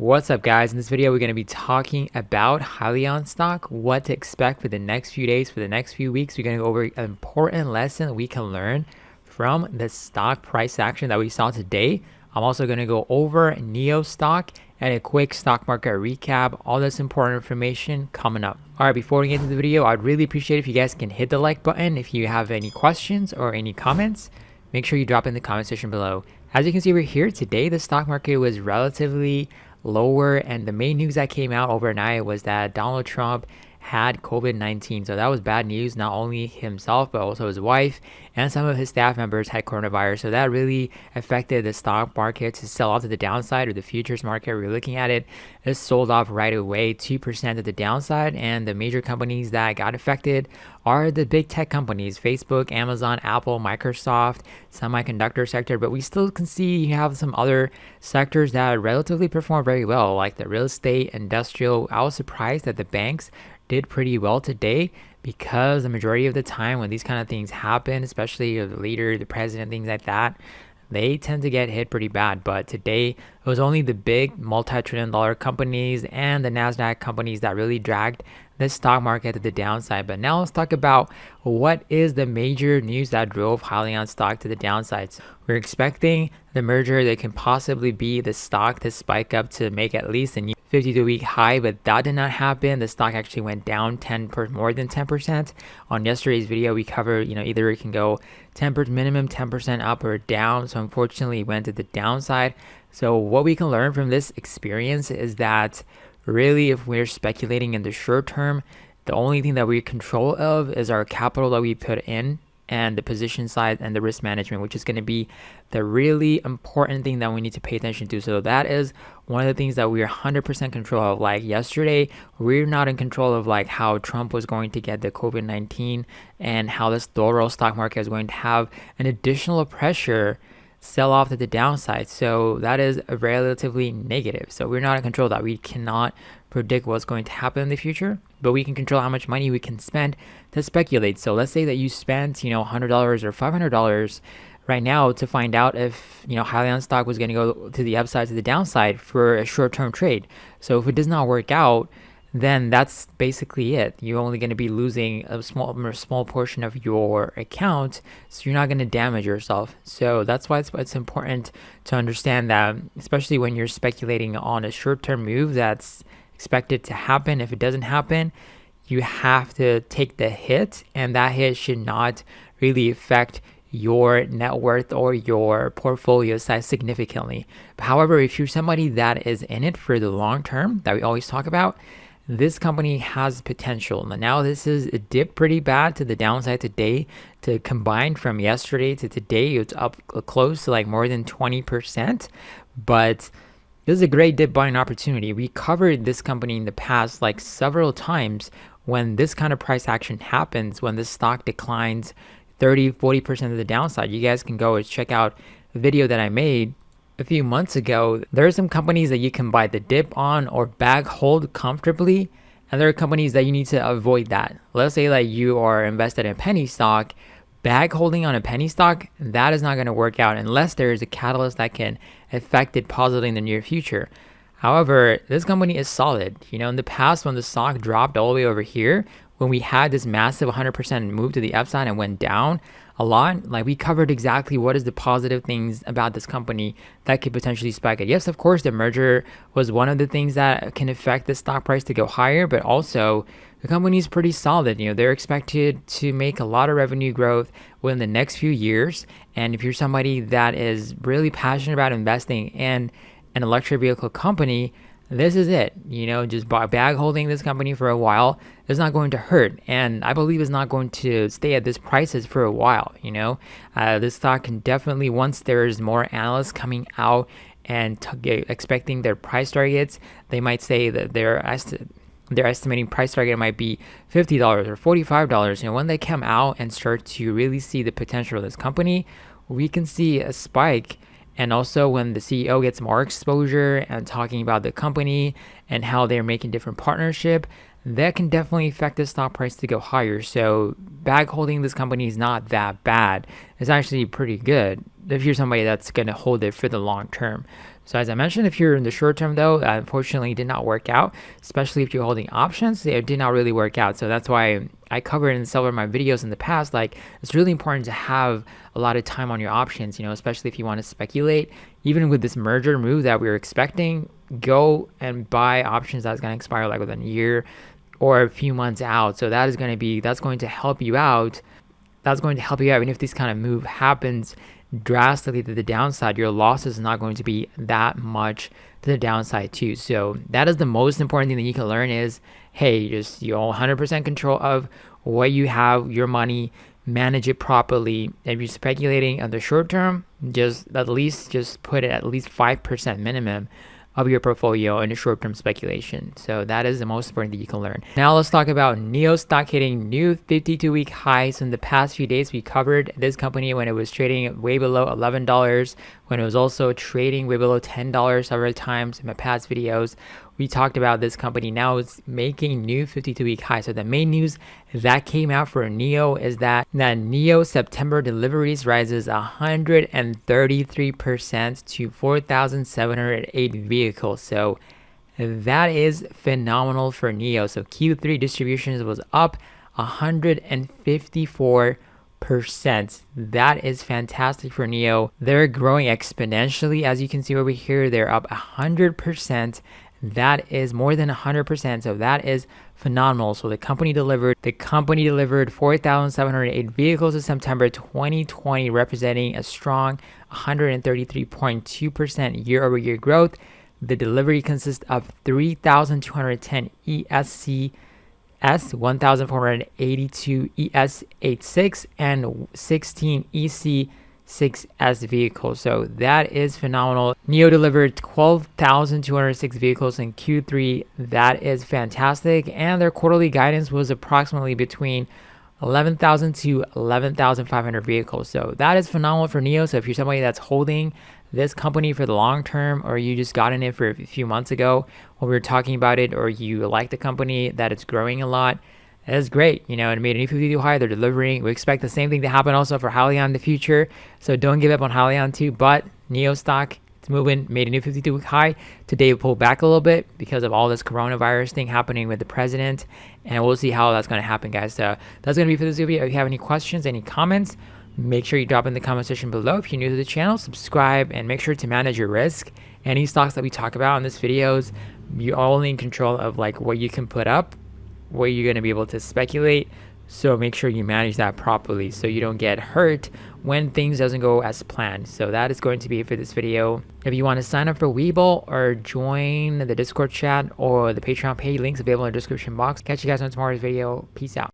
What's up, guys? In this video we're going to be talking about Hyliion stock, what to expect for the next few days, for the next few weeks. We're going to go over an important lesson we can learn from the stock price action that we saw today. I'm also going to go over NIO stock and a quick stock market recap. All this important information coming up. All right, before we get into the video, I'd really appreciate if you guys can hit the like button. If you have any questions or any comments, make sure you drop in the comment section below. As you can see, we're here today. The stock market was relatively lower, and the main news that came out overnight was that Donald Trump had COVID-19. So that was bad news. Not only himself, but also his wife and some of his staff members had coronavirus. So that really affected the stock market to sell off to the downside, or the futures market. We're looking at it. It sold off right away, 2% to the downside. And the major companies that got affected are the big tech companies: Facebook, Amazon, Apple, Microsoft, semiconductor sector. But we still can see you have some other sectors that relatively perform very well, like the real estate, industrial. I was surprised that the banks did pretty well today, because the majority of the time when these kind of things happen, especially the leader, the president, things like that, they tend to get hit pretty bad. But today it was only the big multi-trillion-dollar companies and the NASDAQ companies that really dragged the stock market to the downside. But now let's talk about what is the major news that drove Hyliion stock to the downside. So we're expecting the merger that can possibly be the stock to spike up to make at least a new 52-week high, but that did not happen. The stock actually went down more than 10%. On yesterday's video, we covered, either it can go 10% minimum 10% up or down. So unfortunately, it went to the downside. So what we can learn from this experience is that really, if we're speculating in the short term, the only thing that we control of is our capital that we put in, and the position size and the risk management, which is going to be the really important thing that we need to pay attention to. So that is one of the things that we are 100% control of. Like yesterday, we're not in control of like how Trump was going to get the COVID-19 and how this overall stock market is going to have an additional pressure sell off to the downside. So that is relatively negative. So we're not in control of that. We cannot predict what's going to happen in the future, but we can control how much money we can spend to speculate. So let's say that you spent, $100 or $500 right now to find out if, Hyliion stock was going to go to the upside, to the downside for a short-term trade. So if it does not work out, then that's basically it. You're only going to be losing a small portion of your account, so you're not going to damage yourself. So that's why it's important to understand that, especially when you're speculating on a short-term move that's expected to happen. If it doesn't happen, you have to take the hit, and that hit should not really affect your net worth or your portfolio size significantly. However, if you're somebody that is in it for the long term that we always talk about, this company has potential. Now this is a dip pretty bad to the downside today. To combine from yesterday to today, it's up close to like more than 20%. But this is a great dip buying opportunity. We covered this company in the past like several times. When this kind of price action happens, when the stock declines 30-40% of the downside, you guys can go and check out the video that I made a few months ago. There are some companies that you can buy the dip on or bag hold comfortably, and there are companies that you need to avoid that. Let's say that you are invested in penny stock. Bag holding on a penny stock, that is not going to work out unless there is a catalyst that can affect it positively in the near future. However, this company is solid. In the past, when the stock dropped all the way over here, when we had this massive 100% move to the upside and went down a lot, like we covered exactly what is the positive things about this company that could potentially spike it. Yes, of course, the merger was one of the things that can affect the stock price to go higher, but also the company is pretty solid. They're expected to make a lot of revenue growth within the next few years. And if you're somebody that is really passionate about investing in an electric vehicle company, this is it. Just bag holding this company for a while is not going to hurt, and I believe it's not going to stay at this prices for a while. This stock can definitely, once there's more analysts coming out and expecting their price targets, they might say that their estimating price target might be $50 or $45. When they come out and start to really see the potential of this company, we can see a spike. And also when the CEO gets more exposure and talking about the company and how they're making different partnership, that can definitely affect the stock price to go higher. So bag holding this company is not that bad. It's actually pretty good if you're somebody that's going to hold it for the long term. So as I mentioned, if you're in the short term though, unfortunately it did not work out, especially if you're holding options. It did not really work out. So that's why I covered in several of my videos in the past, like it's really important to have a lot of time on your options, especially if you want to speculate. Even with this merger move that we were expecting, go and buy options that's going to expire like within a year or a few months out. So that's going to help you out. That's going to help you out. Even if this kind of move happens drastically to the downside, your loss is not going to be that much to the downside too. So that is the most important thing that you can learn is, hey, just you own 100% control of what you have, your money, manage it properly. If you're speculating on the short term, just put it at least 5% minimum of your portfolio in a short-term speculation. So that is the most important thing you can learn. Now let's talk about NIO stock hitting new 52-week highs. In the past few days, we covered this company when it was trading way below $11, when it was also trading way below $10 several times in my past videos. We talked about this company. Now it's making new 52-week highs. So the main news that came out for NIO is that NIO September deliveries rises 133% to 4,708 vehicles. So that is phenomenal for NIO. So Q3 distributions was up 154%. That is fantastic for NIO. They're growing exponentially. As you can see over here, they're up 100%. That is more than 100%. So that is phenomenal. So the company delivered 4,708 vehicles in September 2020, representing a strong 133.2% year-over-year growth. The delivery consists of 3,210 ESC S, 1,482 ES86, and 16 EC6S vehicles. So that is phenomenal. NIO delivered 12,206 vehicles in Q3. That is fantastic. And their quarterly guidance was approximately between 11,000 to 11,500 vehicles. So that is phenomenal for NIO. So if you're somebody that's holding this company for the long term, or you just got in it for a few months ago when we were talking about it, or you like the company that it's growing a lot, that's great. It made a new 52 high. They're delivering. We expect the same thing to happen also for Hyliion in the future. So don't give up on Hyliion too. But NIO stock, it's moving, made a new 52 high. Today it pulled back a little bit because of all this coronavirus thing happening with the president. And we'll see how that's going to happen, guys. So that's going to be for this video. If you have any questions, any comments, make sure you drop in the comment section below. If you're new to the channel, subscribe and make sure to manage your risk. Any stocks that we talk about in this videos, you're only in control of like what you can put up, what you're going to be able to speculate. So make sure you manage that properly so you don't get hurt when things doesn't go as planned. So that is going to be it for this video. If you want to sign up for Webull or join the Discord chat or the Patreon page, links available in the description box. Catch you guys on tomorrow's video. Peace out.